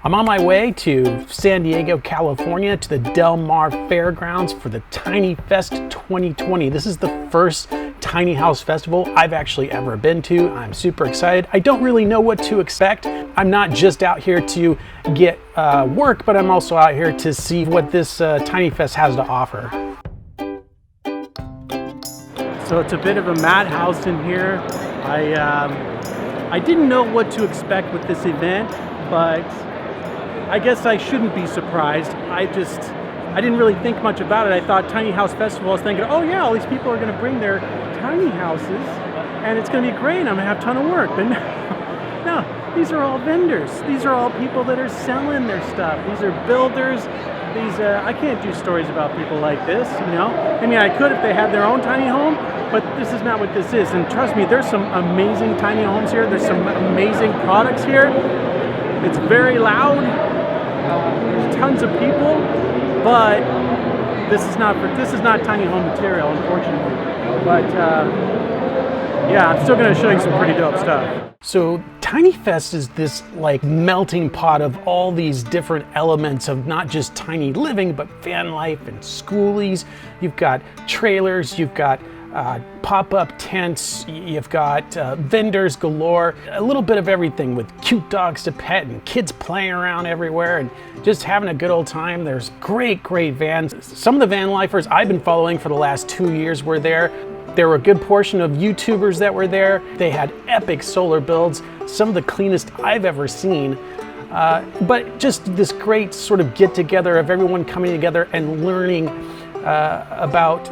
I'm on my way to San Diego, California to the Del Mar Fairgrounds for the TinyFest 2020. This is the first tiny house festival I've actually ever been to. I'm super excited. I don't really know what to expect. I'm not just out here to get work, but I'm also out here to see what this TinyFest has to offer. So it's a bit of a madhouse in here. I didn't know what to expect with this event, but I guess I shouldn't be surprised. I didn't really think much about it. I thought Tiny House Festival, I was thinking, oh yeah, all these people are gonna bring their tiny houses and it's gonna be great, I'm gonna have a ton of work. But no, these are all vendors. These are all people that are selling their stuff. These are builders. I can't do stories about people like this, you know? I mean, I could if they had their own tiny home, but this is not what this is. And trust me, there's some amazing tiny homes here. There's some amazing products here. It's very loud. There's tons of people, but this is not tiny home material, unfortunately. But yeah, I'm still going to show you some pretty dope stuff. So TinyFest is this like melting pot of all these different elements of not just tiny living, but van life and schoolies. You've got trailers, you've got pop-up tents, you've got vendors galore, a little bit of everything with cute dogs to pet and kids playing around everywhere and just having a good old time. There's great vans. Some of the van lifers I've been following for the last 2 years were there. There were a good portion of YouTubers that were there. They had epic solar builds, some of the cleanest I've ever seen. But just this great sort of get together of everyone coming together and learning about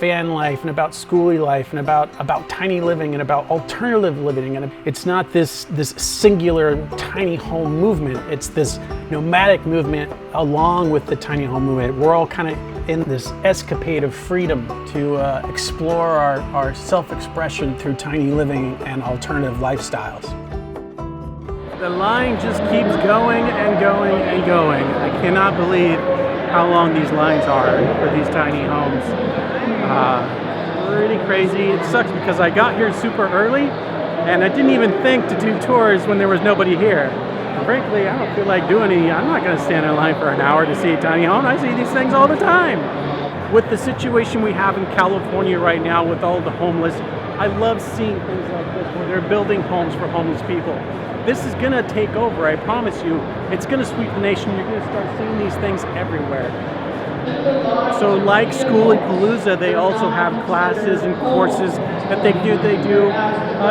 van life and about schooly life and about tiny living and about alternative living. And it's not this singular tiny home movement. It's this nomadic movement along with the tiny home movement. We're all kind of in this escapade of freedom to explore our self-expression through tiny living and alternative lifestyles. The line just keeps going and going and going. I cannot believe how long these lines are for these tiny homes. Pretty crazy. It sucks because I got here super early and I didn't even think to do tours when there was nobody here. Frankly, I don't feel like doing any. I'm not going to stand in line for an hour to see a tiny home. I see these things all the time. With the situation we have in California right now with all the homeless, I love seeing things like this where they're building homes for homeless people. This is going to take over, I promise you. It's going to sweep the nation. You're going to start seeing these things everywhere. So like Skoolies, they also have classes and courses that they do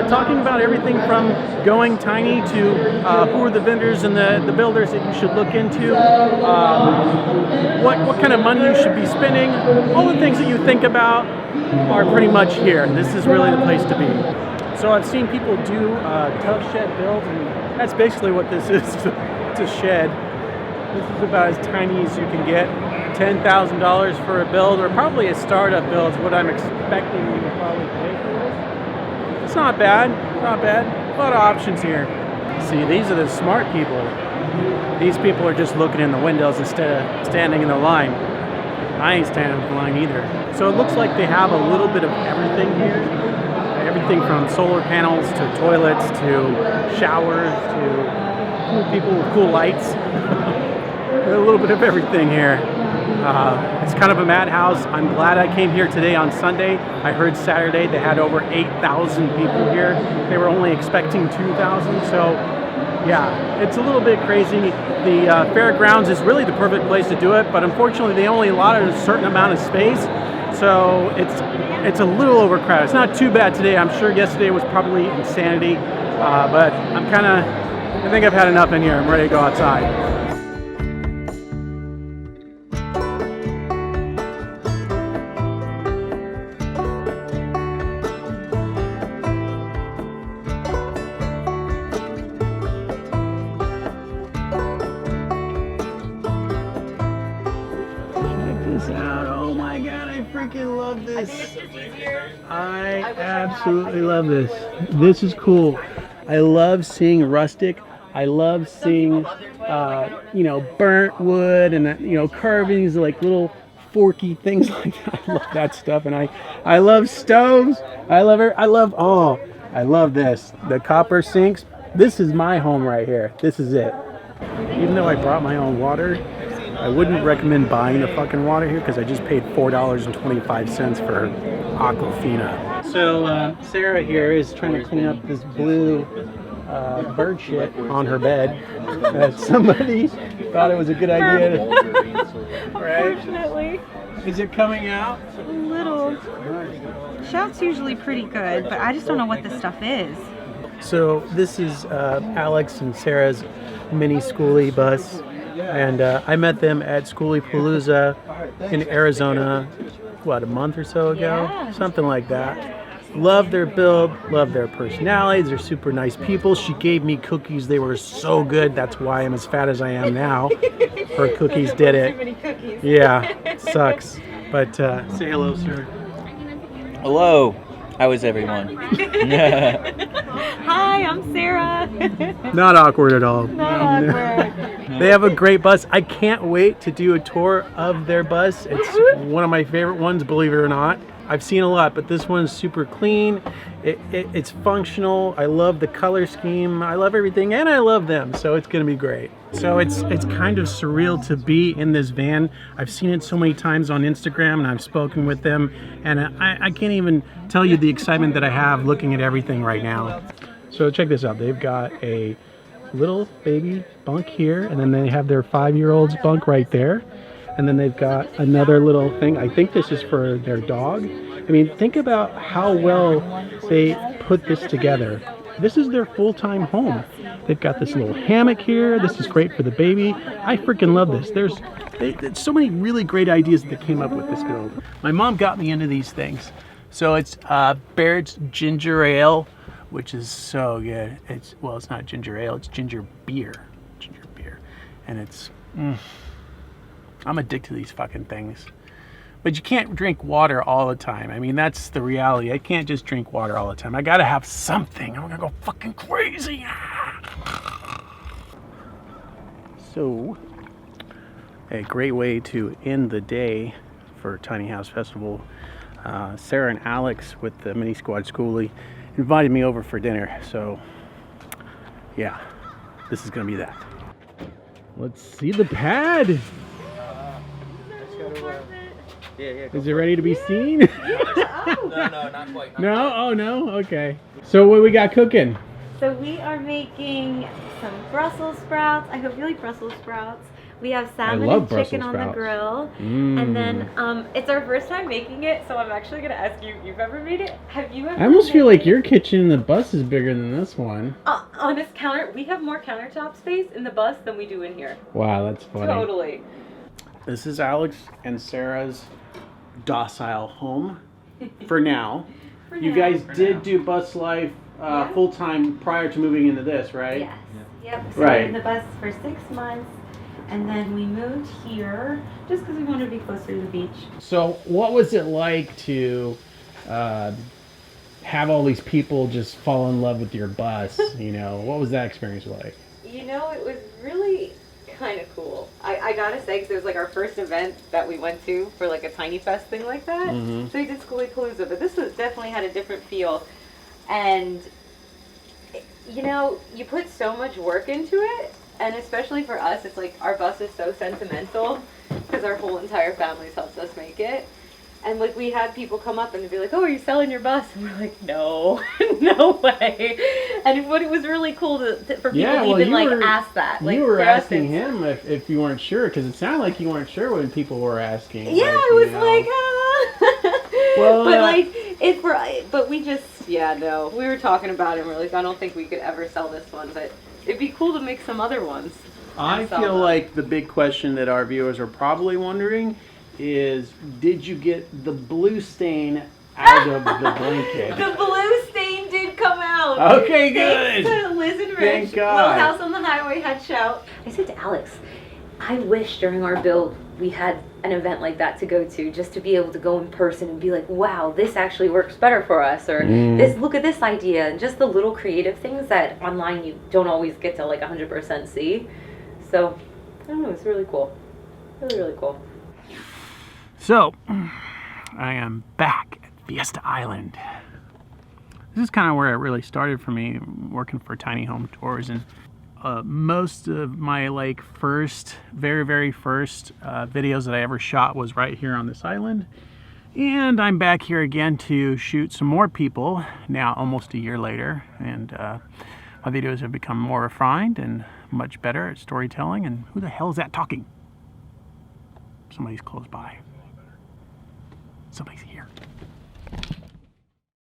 talking about everything from going tiny to who are the vendors and the builders that you should look into, what kind of money you should be spending. All the things that you think about are pretty much here. This is really the place to be. So I've seen people do tub shed builds, and that's basically what this is. It's a shed. This is about as tiny as you can get. $10,000 for a build, or probably a startup build is what I'm expecting you would probably pay for this. It's not bad, not bad. A lot of options here. See, these are the smart people. These people are just looking in the windows instead of standing in the line. I ain't standing in the line either. So it looks like they have a little bit of everything here. Everything from solar panels to toilets to showers to cool people with cool lights. A little bit of everything here. It's kind of a madhouse. I'm glad I came here today on Sunday. I heard Saturday they had over 8,000 people here. They were only expecting 2,000, so yeah, it's a little bit crazy. The fairgrounds is really the perfect place to do it, but unfortunately they only allotted a certain amount of space, so it's a little overcrowded. It's not too bad today. I'm sure yesterday was probably insanity, but I think I've had enough in here. I'm ready to go outside. Out. Oh my god, I freaking love this. I absolutely love this. This is cool. I love seeing rustic. I love seeing burnt wood and carvings, like little forky things like that. I love that stuff, and I love stoves. I love this. The copper sinks. This is my home right here. This is it. Even though I brought my own water, I wouldn't recommend buying the fucking water here because I just paid $4.25 for Aquafina. So Sarah here is trying to clean up this blue bird shit on her bed. Somebody thought it was a good idea. Right? Unfortunately. Is it coming out? A little. Shout's usually pretty good, but I just don't know what this stuff is. So this is Alex and Sarah's mini schooly bus. And I met them at Schooly Palooza in Arizona, what, a month or so ago? Yeah. Something like that. Love their build, love their personalities. They're super nice people. She gave me cookies. They were so good. That's why I'm as fat as I am now. Her cookies did it. Too many cookies. Yeah, it sucks. But say hello, sir. Hello. How is everyone? Hi, I'm Sarah. Not awkward at all. Not awkward. They have a great bus. I can't wait to do a tour of their bus. It's one of my favorite ones, believe it or not. I've seen a lot, but this one's super clean. It's functional. I love the color scheme. I love everything, and I love them, so it's gonna be great. So it's kind of surreal to be in this van. I've seen it so many times on Instagram, and I've spoken with them, and I can't even tell you the excitement that I have looking at everything right now. So check this out. They've got a little baby bunk here, and then they have their 5-year-old's bunk right there. And then they've got another little thing. I think this is for their dog. I mean, think about how well they put this together. This is their full-time home. They've got this little hammock here. This is great for the baby. I freaking love this. There's so many really great ideas that came up with this build. My mom got me into these things. So it's Baird's Ginger Ale, which is so good. It's not ginger ale, it's ginger beer. Ginger beer. And it's... I'm addicted to these fucking things. But you can't drink water all the time. I mean, that's the reality. I can't just drink water all the time. I gotta have something. I'm gonna go fucking crazy. So, a great way to end the day for Tiny House Festival. Sarah and Alex with the Mini Squad Schooly invited me over for dinner. So, yeah, this is gonna be that. Let's see the pad. Is it ready to be seen? No, not quite. No? Oh, no? Okay. So what we got cooking? So we are making some Brussels sprouts. I hope you like Brussels sprouts. We have salmon and chicken on the grill. And then it's our first time making it, so I'm actually going to ask you, you've ever made it? Have you ever I almost feel like your kitchen in the bus is bigger than this one. On this counter, we have more countertop space in the bus than we do in here. Wow, that's funny. Totally. This is Alex and Sarah's docile home for now. You guys did do bus life full time prior to moving into this, right? Yes. Yep. So Right. we were in the bus for 6 months, and then we moved here just because we wanted to be closer to the beach. So what was it like to have all these people just fall in love with your bus? You know, what was that experience like? You know, it was really kind of cool. I gotta say, because it was like our first event that we went to for like a TinyFest thing like that. So we did Schooly Palooza, but this was definitely had a different feel. And you know, you put so much work into it, and especially for us, it's like our bus is so sentimental because our whole entire family's helped us make it. And like we had people come up and be like, "Oh, are you selling your bus?" And we're like, "No, no way." And it was really cool for people to even like ask that. Like, you were asking him if you weren't sure, because it sounded like you weren't sure when people were asking. Yeah, like, I was like, Well, but like but we just we were talking about it. And we're like, I don't think we could ever sell this one, but it'd be cool to make some other ones. I feel like the big question that our viewers are probably wondering is, did you get the blue stain out of the blanket? The blue stain did come out. Okay, good. Thanks to Liz and Rich. Thank God. Little House on the Highway had shout. I said to Alex, I wish during our build we had an event like that to go to, just to be able to go in person and be like, wow, this actually works better for us, or this, look at this idea, and just the little creative things that online you don't always get to like 100% see. So, I don't know, it's really cool. Really, really cool. So, I am back at Fiesta Island. This is kind of where it really started for me, working for Tiny Home Tours, and most of my like very first videos that I ever shot was right here on this island. And I'm back here again to shoot some more people now almost a year later, and my videos have become more refined and much better at storytelling. And who the hell is that talking? Somebody's close by. Somebody's here.